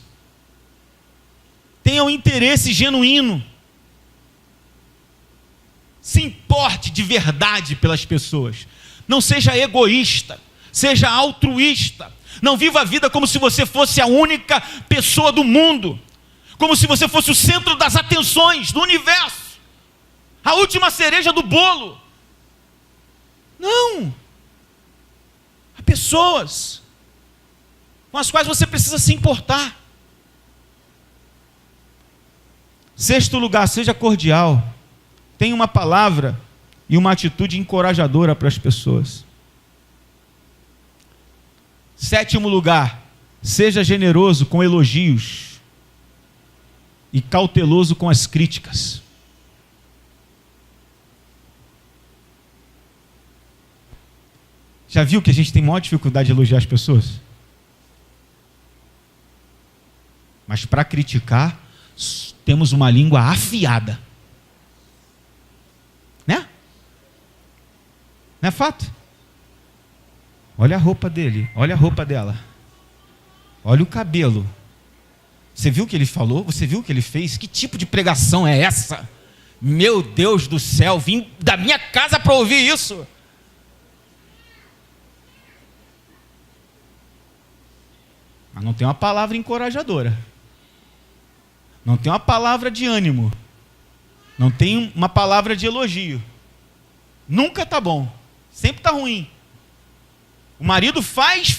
Tenha um interesse genuíno. Se importe de verdade pelas pessoas. Não seja egoísta, seja altruísta. Não viva a vida como se você fosse a única pessoa do mundo, como se você fosse o centro das atenções do universo, a última cereja do bolo. Não. Há pessoas com as quais você precisa se importar. Sexto lugar, seja cordial. Tenha uma palavra e uma atitude encorajadora para as pessoas. Sétimo lugar, seja generoso com elogios e cauteloso com as críticas. Já viu que a gente tem maior dificuldade de elogiar as pessoas? Mas para criticar, temos uma língua afiada. Né? Não é fato? Olha a roupa dele, olha a roupa dela. Olha o cabelo. Você viu o que ele falou? Você viu o que ele fez? Que tipo de pregação é essa? Meu Deus do céu, vim da minha casa para ouvir isso. Mas não tem uma palavra encorajadora. Não tem uma palavra de ânimo. Não tem uma palavra de elogio. Nunca está bom. Sempre está ruim. O marido faz,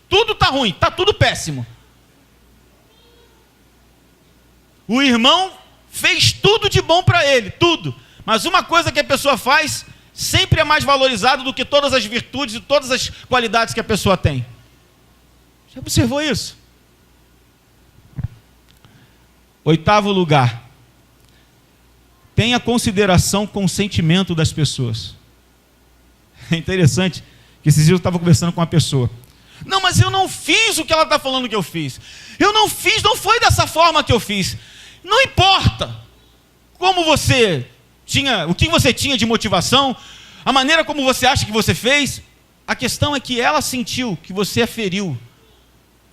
tudo está ruim, está tudo péssimo. O irmão fez tudo de bom para ele, tudo. Mas uma coisa que a pessoa faz sempre é mais valorizado do que todas as virtudes e todas as qualidades que a pessoa tem. Já observou isso? Oitavo lugar. Tenha consideração com o sentimento das pessoas. É interessante que esses dias eu estava conversando com uma pessoa. Não, mas eu não fiz o que ela está falando que eu fiz. Eu não fiz, não foi dessa forma que eu fiz. Não importa como você tinha, o que você tinha de motivação, a maneira como você acha que você fez. A questão é que ela sentiu que você a feriu.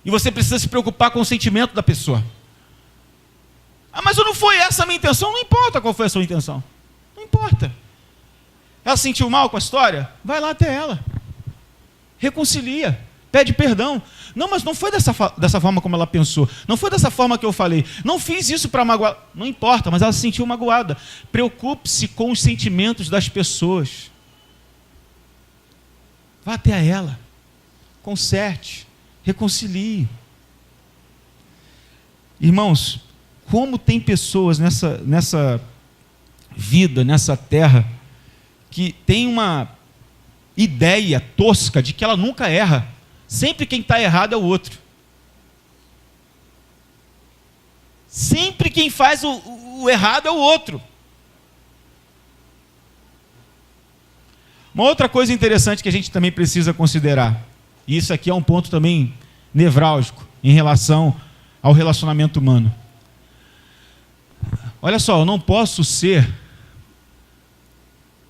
E você precisa se preocupar com o sentimento da pessoa. Ah, mas não foi essa a minha intenção. Não importa qual foi a sua intenção. Não importa. Ela se sentiu mal com a história? Vai lá até ela. Reconcilia. Pede perdão. Não, mas não foi dessa forma como ela pensou. Não foi dessa forma que eu falei. Não fiz isso para magoar. Não importa, mas ela se sentiu magoada. Preocupe-se com os sentimentos das pessoas. Vá até ela. Conserte. Reconcilie. Irmãos, como tem pessoas nessa vida, nessa terra, que tem uma ideia tosca de que ela nunca erra. Sempre quem está errado é o outro. Sempre quem faz o errado é o outro. Uma outra coisa interessante que a gente também precisa considerar, e isso aqui é um ponto também nevrálgico em relação ao relacionamento humano. Olha só, eu não posso ser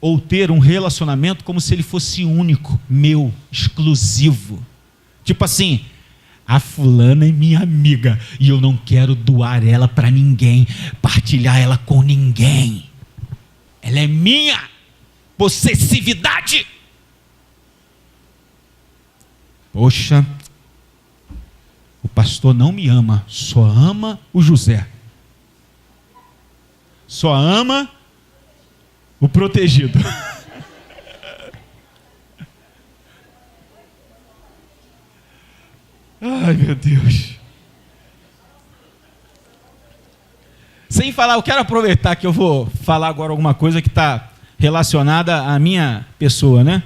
ou ter um relacionamento como se ele fosse único, meu, exclusivo. Tipo assim, a fulana é minha amiga e eu não quero doar ela para ninguém, partilhar ela com ninguém. Ela é minha. Possessividade. Poxa, o pastor não me ama, só ama o José. Só ama o protegido. Ai, meu Deus. Sem falar, eu quero aproveitar que eu vou falar agora alguma coisa que está relacionada à minha pessoa, né?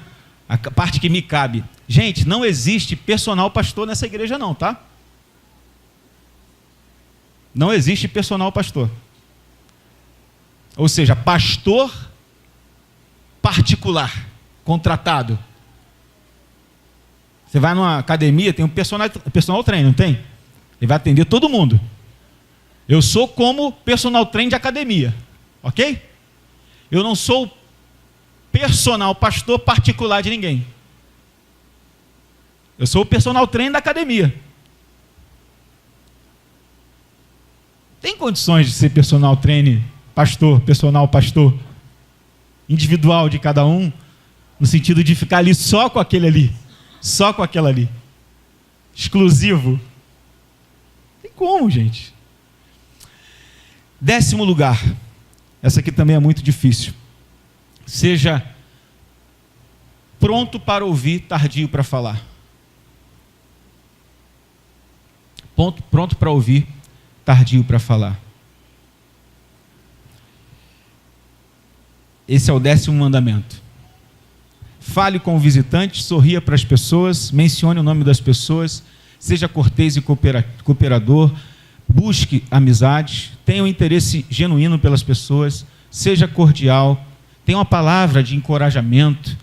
A parte que me cabe. Gente, não existe personal pastor nessa igreja não, tá? Não existe personal pastor. Ou seja, pastor particular, contratado. Você vai numa academia, tem um personal trainer, não tem? Ele vai atender todo mundo. Eu sou como personal trainer de academia, ok? Eu não sou personal pastor particular de ninguém. Eu sou o personal trainer da academia. Tem condições de ser personal trainer, personal pastor, individual de cada um, no sentido de ficar ali só com aquele ali, só com aquela ali, exclusivo. Tem como, gente? 10º lugar, essa aqui também é muito difícil. Seja pronto para ouvir, tardio para falar. Pronto para ouvir, tardio para falar. Esse é o 10º mandamento. Fale com o visitante, sorria para as pessoas, mencione o nome das pessoas, seja cortês e cooperador, busque amizade, tenha um interesse genuíno pelas pessoas, seja cordial, tenha uma palavra de encorajamento,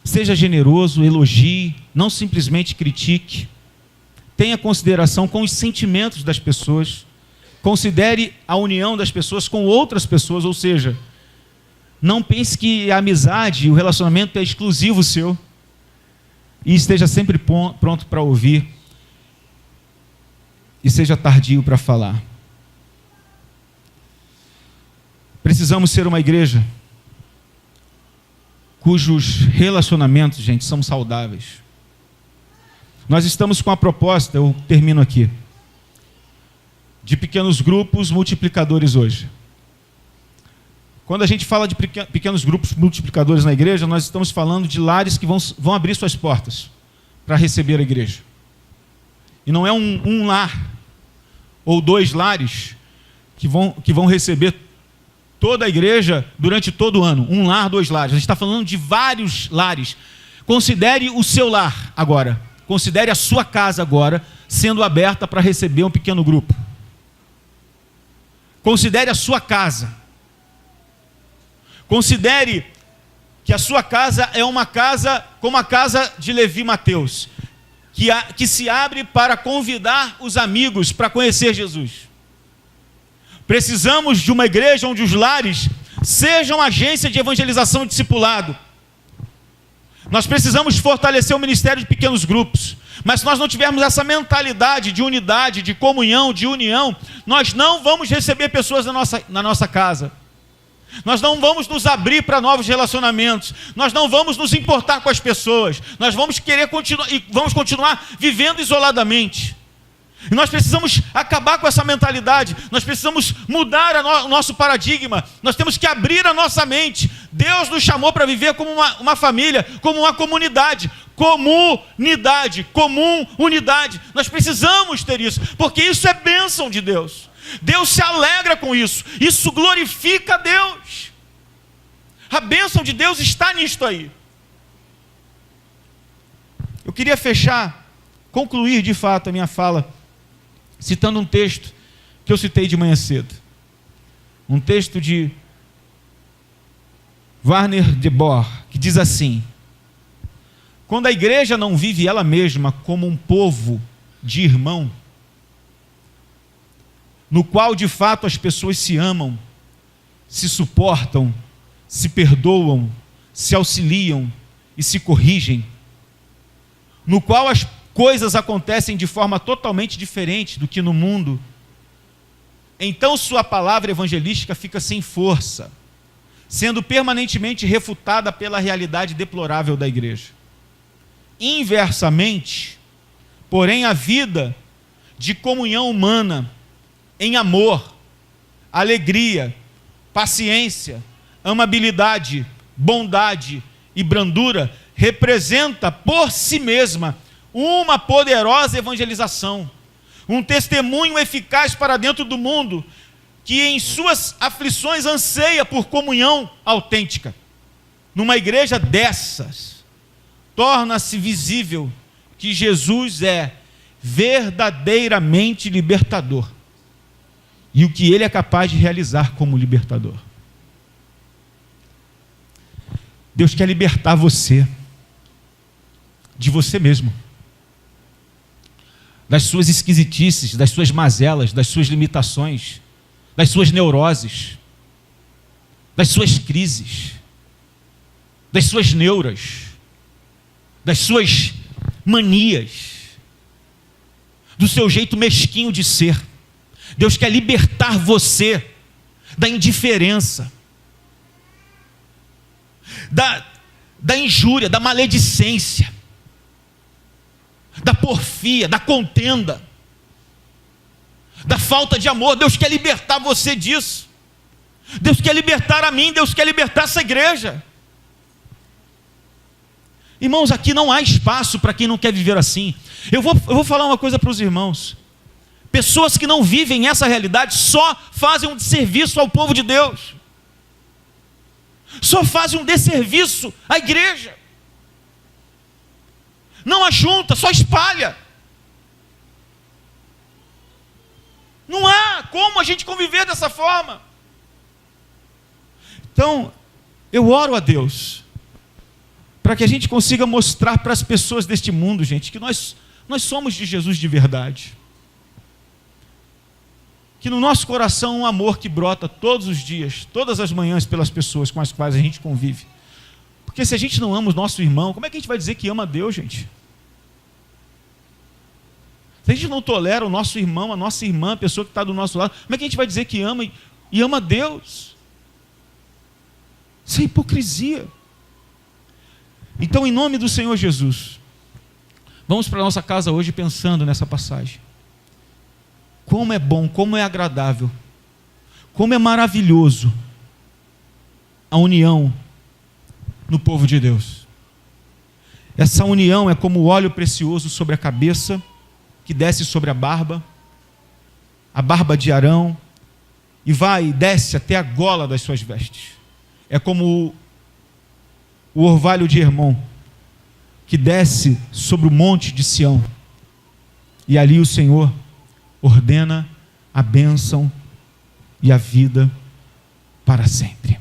seja generoso, elogie, não simplesmente critique, tenha consideração com os sentimentos das pessoas, considere a união das pessoas com outras pessoas, ou seja, não pense que a amizade, o relacionamento é exclusivo seu, e esteja sempre pronto para ouvir, e seja tardio para falar. Precisamos ser uma igreja cujos relacionamentos, gente, são saudáveis. Nós estamos com a proposta, eu termino aqui, de pequenos grupos multiplicadores hoje. Quando a gente fala de pequenos grupos multiplicadores na igreja, nós estamos falando de lares que vão abrir suas portas para receber a igreja. E não é um lar ou 2 lares que vão receber toda a igreja durante todo o ano. 1 lar, 2 lares. A gente está falando de vários lares. Considere o seu lar agora. Considere a sua casa agora sendo aberta para receber um pequeno grupo. Considere a sua casa. Considere que a sua casa é uma casa como a casa de Levi e Mateus, que se abre para convidar os amigos para conhecer Jesus. Precisamos de uma igreja onde os lares sejam agência de evangelização e discipulado. Nós precisamos fortalecer o ministério de pequenos grupos. Mas se nós não tivermos essa mentalidade de unidade, de comunhão, de união, nós não vamos receber pessoas na nossa casa. Nós não vamos nos abrir para novos relacionamentos. Nós não vamos nos importar com as pessoas. Nós vamos vamos continuar vivendo isoladamente. E nós precisamos acabar com essa mentalidade. Nós precisamos mudar o nosso paradigma. Nós temos que abrir a nossa mente. Deus nos chamou para viver como uma família, como uma comunidade. Unidade. Nós precisamos ter isso, porque isso é bênção de Deus. Deus se alegra com isso. Isso glorifica a Deus. A bênção de Deus está nisto aí. Eu queria concluir de fato a minha fala, citando um texto que eu citei de manhã cedo. Um texto de Wernher de Boer, que diz assim: quando a igreja não vive ela mesma como um povo de irmão, no qual de fato as pessoas se amam, se suportam, se perdoam, se auxiliam e se corrigem, no qual as coisas acontecem de forma totalmente diferente do que no mundo, então sua palavra evangelística fica sem força, sendo permanentemente refutada pela realidade deplorável da igreja. Inversamente, porém, a vida de comunhão humana, em amor, alegria, paciência, amabilidade, bondade e brandura, representa por si mesma uma poderosa evangelização, um testemunho eficaz para dentro do mundo, que em suas aflições anseia por comunhão autêntica. Numa igreja dessas, torna-se visível que Jesus é verdadeiramente libertador, e o que ele é capaz de realizar como libertador. Deus quer libertar você de você mesmo, das suas esquisitices, das suas mazelas, das suas limitações, das suas neuroses, das suas crises, das suas neuras, das suas manias, do seu jeito mesquinho de ser. Deus quer libertar você da indiferença, da injúria, da maledicência, da porfia, da contenda, da falta de amor. Deus quer libertar você disso. Deus quer libertar a mim, Deus quer libertar essa igreja. Irmãos, aqui não há espaço para quem não quer viver assim. Eu vou falar uma coisa para os irmãos. Pessoas que não vivem essa realidade só fazem um desserviço ao povo de Deus. Só fazem um desserviço à igreja. Não ajunta, só espalha. Não há como a gente conviver dessa forma. Então, eu oro a Deus para que a gente consiga mostrar para as pessoas deste mundo, gente, que nós somos de Jesus de verdade. Que no nosso coração um amor que brota todos os dias, todas as manhãs, pelas pessoas com as quais a gente convive. Porque se a gente não ama o nosso irmão, como é que a gente vai dizer que ama a Deus, gente? Se a gente não tolera o nosso irmão, a nossa irmã, a pessoa que está do nosso lado, como é que a gente vai dizer que ama e ama a Deus? Isso é hipocrisia. Então, em nome do Senhor Jesus, vamos para a nossa casa hoje pensando nessa passagem. Como é bom, como é agradável, como é maravilhoso a união no povo de Deus. Essa união é como o óleo precioso sobre a cabeça, que desce sobre a barba de Arão, e vai e desce até a gola das suas vestes. É como o orvalho de Hermon, que desce sobre o monte de Sião, e ali o Senhor ordena a bênção e a vida para sempre.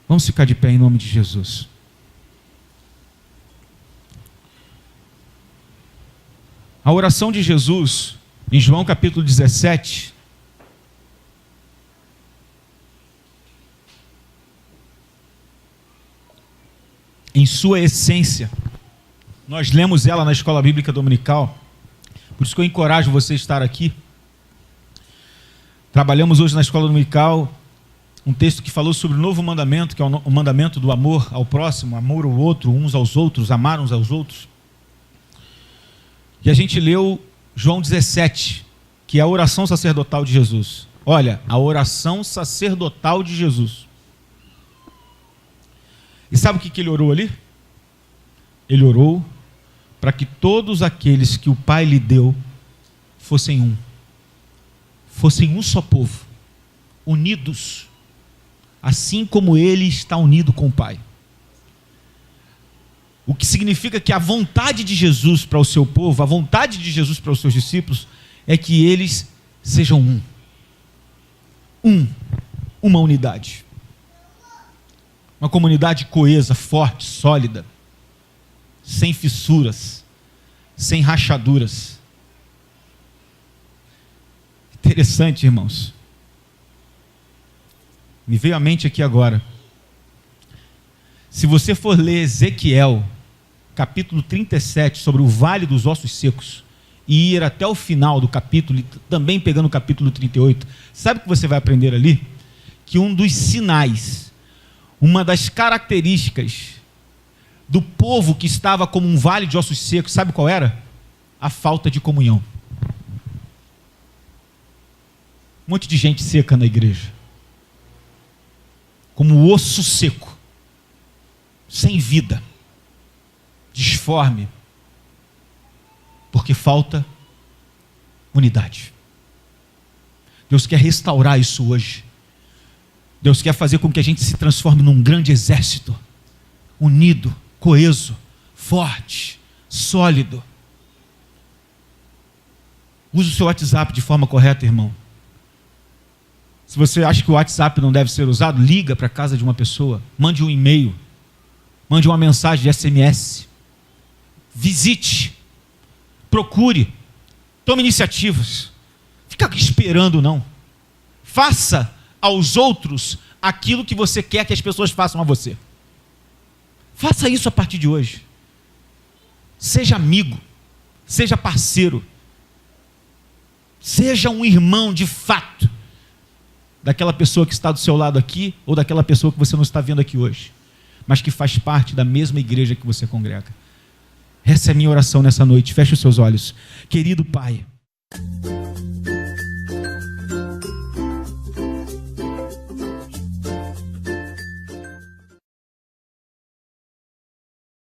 Vamos ficar de pé em nome de Jesus. A oração de Jesus, em João capítulo 17, em sua essência, nós lemos ela na Escola Bíblica Dominical, por isso que eu encorajo você a estar aqui. Trabalhamos hoje na Escola Dominical um texto que falou sobre o novo mandamento, que é o mandamento do amor ao próximo, amor ao outro, uns aos outros, amar uns aos outros. E a gente leu João 17, que é a oração sacerdotal de Jesus. Olha, a oração sacerdotal de Jesus. E sabe o que ele orou ali? Ele orou para que todos aqueles que o Pai lhe deu fossem um só povo, unidos, assim como ele está unido com o Pai. O que significa que a vontade de Jesus para o seu povo, a vontade de Jesus para os seus discípulos, é que eles sejam uma unidade. Uma comunidade coesa, forte, sólida, sem fissuras, sem rachaduras. Interessante, irmãos. Me veio à mente aqui agora. Se você for ler Ezequiel, capítulo 37, sobre o Vale dos Ossos Secos, e ir até o final do capítulo, também pegando o capítulo 38, sabe o que você vai aprender ali? Que um dos sinais, uma das características do povo que estava como um vale de ossos secos, sabe qual era? A falta de comunhão. Um monte de gente seca na igreja, como osso seco, sem vida, disforme, porque falta unidade. Deus quer restaurar isso hoje. Deus quer fazer com que a gente se transforme num grande exército, unido, coeso, forte, sólido. Use o seu WhatsApp de forma correta, irmão. Se você acha que o WhatsApp não deve ser usado, liga para a casa de uma pessoa, mande um e-mail, mande uma mensagem de SMS, visite, procure, tome iniciativas, fica esperando não, faça aos outros aquilo que você quer que as pessoas façam a você. Faça isso a partir de hoje. Seja amigo, seja parceiro, seja um irmão de fato daquela pessoa que está do seu lado aqui, ou daquela pessoa que você não está vendo aqui hoje, mas que faz parte da mesma igreja que você congrega. Essa é a minha oração nessa noite. Feche os seus olhos. Querido Pai,